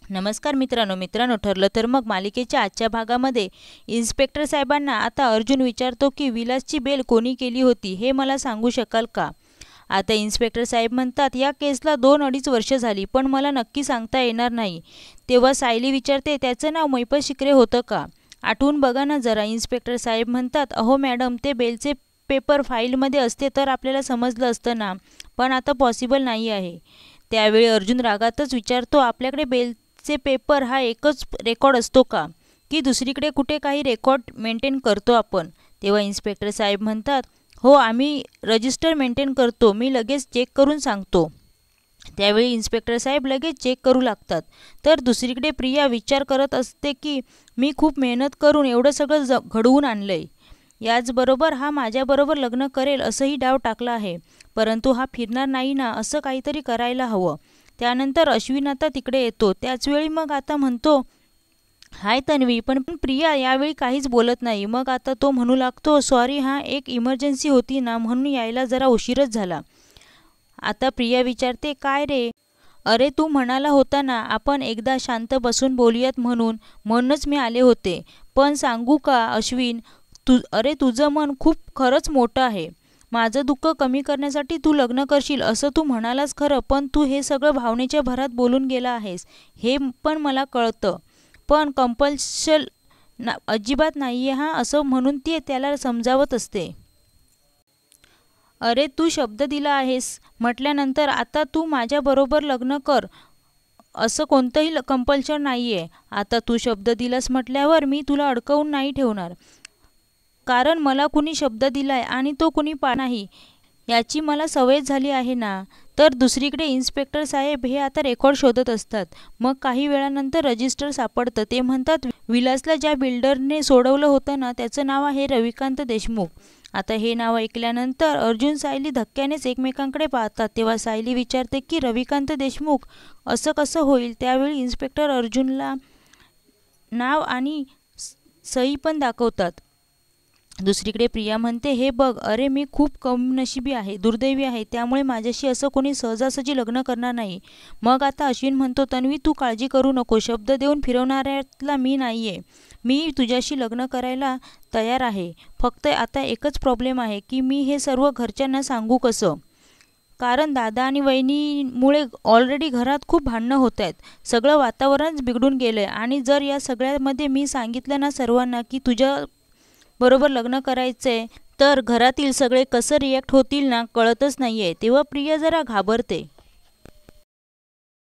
नमस्कार मित्रांनो ठरलं तर मग मालिकेच्या आजच्या भागामध्ये इन्स्पेक्टर साहेबांना आता अर्जुन विचारतो की विलासची बेल कोणी केली होती हे मला सांगू शकाल का। आता इन्स्पेक्टर साहेब म्हणतात या केसला 2-2.5 वर्ष झाली पण मला नक्की सांगता येणार नाही। तेव्हा सायली विचारते त्याचं नाव मैपत शिकरे होतं का, आठवून बघा ना जरा। इन्स्पेक्टर साहेब म्हणतात अहो मॅडम ते बेलचे पेपर फाईलमध्ये असते तर आपल्याला समजलं असतं ना, पण आता पॉसिबल नाही आहे। त्यावेळी अर्जुन रागातच विचारतो आपल्याकडे बेलचे पेपर हा एकच रेकॉर्ड असतो का, की दुसरीकडे कुठे काही रेकॉर्ड मेंटेन करतो आपण। तेव्हा इन्स्पेक्टर साहेब म्हणतात हो आम्ही रजिस्टर मेंटेन करतो, मी लगेच चेक करून सांगतो। त्यावेळी इन्स्पेक्टर साहेब लगेच चेक करू लागतात। तर दुसरीकडे प्रिया विचार करत असते की मी खूप मेहनत करून एवढं सगळं घडवून आणलंय, याचबरोबर हा माझ्याबरोबर लग्न करेल असंही डाव टाकला आहे, परंतु हा फिरणार नाही ना, असं काहीतरी करायला हवं। त्यानंतर अश्विन आता तिकडे येतो, त्याचवेळी मग आता म्हणतो हाय तन्वी, पण प्रिया यावेळी काहीच बोलत नाही। मग आता तो म्हणू लागतो सॉरी हा एक इमर्जन्सी होती ना म्हणून यायला जरा उशीरच झाला। आता प्रिया विचारते काय रे, अरे तू म्हणाला होता ना आपण एकदा शांत बसून बोलूयात म्हणूनच मी आले होते। पण सांगू का अश्विन, अरे तुझं मन खूप खरंच मोठं आहे। माझं दुःख कमी करण्यासाठी तू लग्न करशील असं तू म्हणालास खरं, पण तू हे सगळं भावनेच्या भरात बोलून गेला आहेस हे पण मला कळतं, पण कंपल्शन अजिबात नाहीये हा, असं म्हणून ती त्याला समजावत असते। अरे तू शब्द दिला आहेस म्हटल्यानंतर आता तू माझ्याबरोबर लग्न कर असं कोणतंही कंपल्शन नाहीये। आता तू शब्द दिलास म्हटल्यावर मी तुला अडकवून नाही ठेवणार, कारण मला कुणी शब्द दिलाय आणि तो कुणी नाही याची मला सवय झाली आहे ना। तर दुसरीकडे इन्स्पेक्टर साहेब हे आता रेकॉर्ड शोधत असतात। मग काही वेळानंतर रजिस्टर सापडतं। ते म्हणतात विलासला ज्या बिल्डरने सोडवलं होतं ना त्याचं नाव आहे रविकांत देशमुख। आता हे नाव ऐकल्यानंतर अर्जुन सायली धक्क्यानेच एकमेकांकडे पाहतात। तेव्हा सायली विचारते की रविकांत देशमुख असं कसं होईल। त्यावेळी इन्स्पेक्टर अर्जुनला नाव आणि सही पण दाखवतात। दुसरीकडे प्रिया म्हणते हे बघ अरे मी खूप कमनशिबी आहे, दुर्दैवी आहे, त्यामुळे माझ्याशी असं कोणी सहजासहजी लग्न करणार नाही। मग आता अश्विन म्हणतो तन्वी तू काळजी करू नको, शब्द देऊन फिरवणाऱ्यातला मी नाहीये, मी तुझ्याशी लग्न करायला तयार आहे। फक्त आता एकच प्रॉब्लेम आहे की मी हे सर्व घरच्यांना सांगू कसं, कारण दादा आणि वहिनीमुळे ऑलरेडी घरात खूप भांडणं होत आहेत, सगळं वातावरणच बिघडून गेलंय। आणि जर या सगळ्यामध्ये मी सांगितलं ना सर्वांना की तुझ्या बरोबर लग्न करायचंय तर घरातील सगळे कसं रिॲक्ट होतील ना कळतच नाहीये। तेव्हा प्रिया जरा घाबरते।